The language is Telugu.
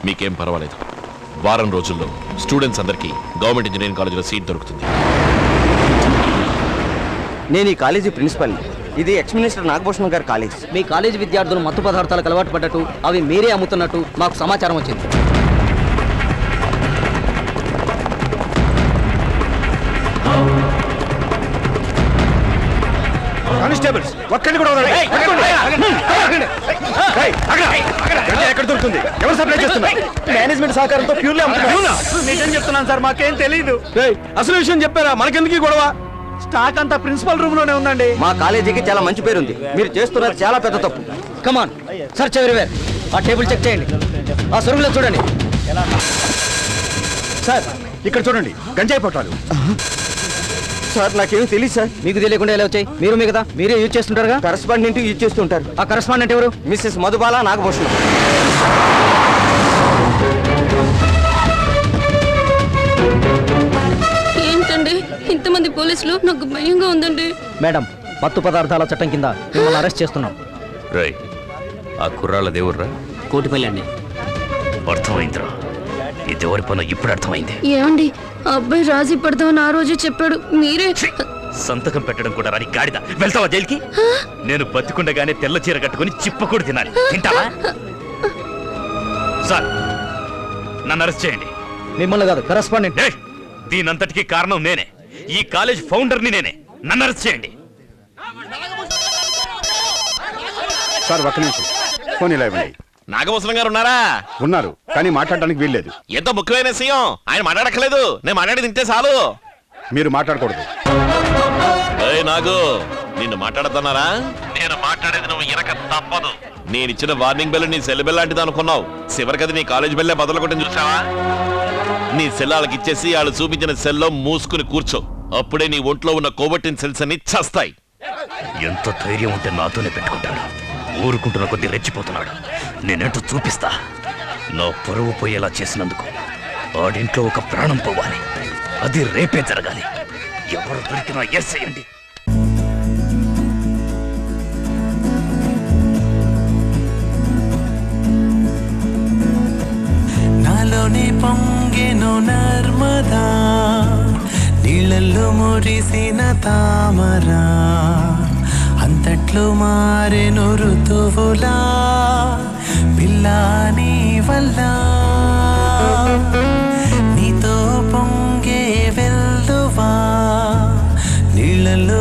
మీకేం పర్వాలేదు. వారం రోజుల్లో స్టూడెంట్స్ అందరికీ గవర్నమెంట్ ఇంజనీరింగ్ కాలేజీలో సీట్ దొరుకుతుంది. నేను ఈ కాలేజీ ప్రిన్సిపల్. ఇది ఎక్స్ మినిస్టర్ నాగభూషణం గారి కాలేజ్. మీ కాలేజీ విద్యార్థులు మత్తు పదార్థాలకు అలవాటు పడ్డట్టు అవి మీరే అమ్ముతున్నట్టు మాకు సమాచారం వచ్చింది. కానిస్టేబుల్స్ ఒక్కడిని కూడా ఎక్కడ దొరుకుతుంది? ఎవరు సప్లై చేస్తున్నారు? మేనేజ్మెంట్ సహకారంతో ప్యూర్లీ నిజం చెప్తున్నాను సార్, మాకేం తెలీదు. అసలు విషయం చెప్పారా? మనకెందుకు గొడవ? స్టాక్ అంతా ప్రిన్సిపల్ రూమ్ లోనే ఉందండి. మా కాలేజీకి చాలా మంచి పేరుంది. మీరు చేస్తున్నారు చాలా పెద్ద తప్పు. కమాన్ సర్చ్ ఎవ్రీవేర్. ఆ టేబుల్ చెక్ చేయండి, ఆ సరుకులో చూడండి. సార్ ఇక్కడ చూడండి, గంజాయి పొట్లాలు. సార్ నాకేమీ తెలియదు సార్. మీకు తెలియకుండా ఎలా వచ్చాయి? మీరు మీ కదా మీరే యూజ్ చేస్తుంటారుగా. కరెస్పాండెంట్ యూజ్ చేస్తుంటారు. ఆ కరెస్పాండెంట్ ఎవరు? మిస్సెస్ మధుబాల నాగభూషణం. ఏంటండి ఇంతమంది పోలీసులు? నాకు భయంగా ఉందండి. మేడం, మత్తు పదార్థాల చట్టం కింద మిమ్మల్ని అరెస్ట్ చేస్తున్నాం. రై, ఆ కుర్రాళ్ళ దేవుర్రా? కోటిపల్లి అండి. అర్థమైందిరా, ఇది ఎవరి పనో ఇప్పుడు అర్థమైంది. ఏమండి, ఆ అబ్బాయి రాజీ పడదామని ఆ రోజే చెప్పాడు. మీరే సంతకం పెట్టడం కూడా రాని గాడిద, వెళ్తావా జైలుకి? నేను బతికుండగానే తెల్ల చీర కట్టుకుని చిప్పకూడు తినాలి. తింటావా? సార్, నన్ను అరెస్ట్ చేయండి. మిమ్మల్ని కాదు, కరెస్పాండెంట్. దీనంతటికి కారణం నేనే. ఈ కాలేజ్ ఫౌండర్ని నేనే. నన్ను అరెస్ట్ చేయండి. సార్ ఒక్క నిమిషం, ఫోన్ ఇలా ఇవ్వండి. నాగభూషణం గారు ఉన్నారా? ఉన్నారు, కానీ మాట్లాడడానికి వీల్లేదు. ఎంతో ముఖ్యమైన విషయం. ఆయన మాట్లాడక్కర్లేదు, నేను మాట్లాడి తింటే చాలు. మీరు మాట్లాడకూడదు. నాగు, నిన్ను మాట్లాడుతున్నారా? నేను మాట్లాడేది నువ్వు ఇనక తప్పదు. నేను ఇచ్చిన వార్నింగ్ బెల్ నీ సెల్ బెల్ లాంటిది అనుకున్నావు. చివరికది నీ కాలేజ్ బెల్లే బదులు కొట్టని చూసావా? నీ సెల్ వాళ్ళకి ఇచ్చేసి వాళ్ళు చూపించిన సెల్లో మూసుకుని కూర్చో. అప్పుడే నీ ఒంట్లో ఉన్న కోబట్టిన సెల్స్ అన్ని చస్తాయి. ఎంత ధైర్యం ఉంటే నాతోనే పెట్టుకుంటాడు. ఊరుకుంటున్న కొద్దీ రెచ్చిపోతున్నాడు. నేనేంటో చూపిస్తా. నా పరువు పోయేలా చేసినందుకు ఆడింట్లో ఒక ప్రాణం పోవాలి. అది రేపే జరగాలి. ఎవరు దొరికినా ఎస్ చేయండి. నాలోని పొంగెను నర్మదా, నీళ్ళల్లో మురిసిన తామరా, అంతట్లో మారెను ఋతువులా, పిల్లాని వల్ల నీతో పొంగే వెల్దువా, నీళ్ళలో